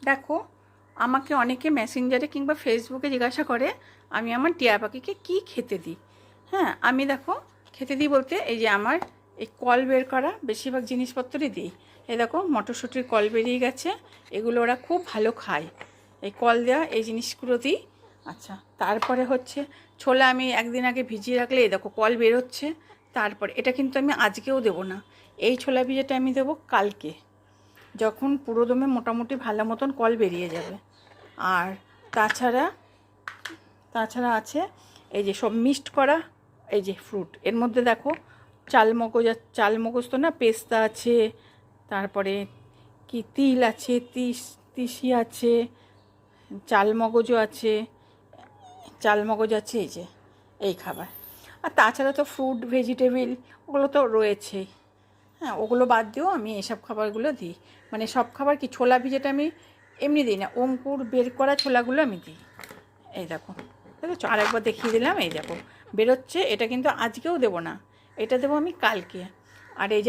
দেখো, আমাকে অনেকে মেসেঞ্জারে কিংবা ফেসবুকে জিজ্ঞাসা করে আমি আমার টিয়া পাখিকে কী খেতে দিই। হ্যাঁ, আমি দেখো খেতে দিই বলতে এই যে আমার এই কল বের করা বেশিরভাগ জিনিসপত্রই দিই। এই দেখো মটরশুঁটির কল বেরিয়ে গেছে, এগুলো ওরা খুব ভালো খায়। এই কল দেওয়া এই জিনিসগুলো দিই। আচ্ছা, তারপরে হচ্ছে ছোলা আমি একদিন আগে ভিজিয়ে রাখলে এই দেখো কল বেরোচ্ছে। তারপরে এটা কিন্তু আমি আজকেও দেবো না, এই ছোলা ভিজাটা আমি দেবো কালকে, যখন পুরো দমে মোটামুটি ভালো মতন কল বেরিয়ে যাবে। আর তাছাড়া তাছাড়া আছে এই যে সব মিক্সড করা এই যে ফ্রুট, এর মধ্যে দেখো চালমগজ তো না, পেস্তা আছে, তারপরে কি তিল আছে, তিসি আছে, চালমগজও আছে, এই যে এই খাবার। আর তাছাড়া তো ফ্রুট ভেজিটেবিল ওগুলো তো রয়েছেই। হ্যাঁ, ওগুলো বাদ দিয়েও আমি এসব খাবারগুলো দিই। মানে সব খাবার কি, ছোলা ভিজেটা আমি এমনি দিই না, অঙ্কুর বের করা ছোলাগুলো আমি দিই। এই দেখো দেখেছো, আরেকবার দেখিয়ে দিলাম, এই দেখো বেরোচ্ছে। এটা কিন্তু আজকেও দেবো না, এটা দেবো আমি কালকে। আর এই যে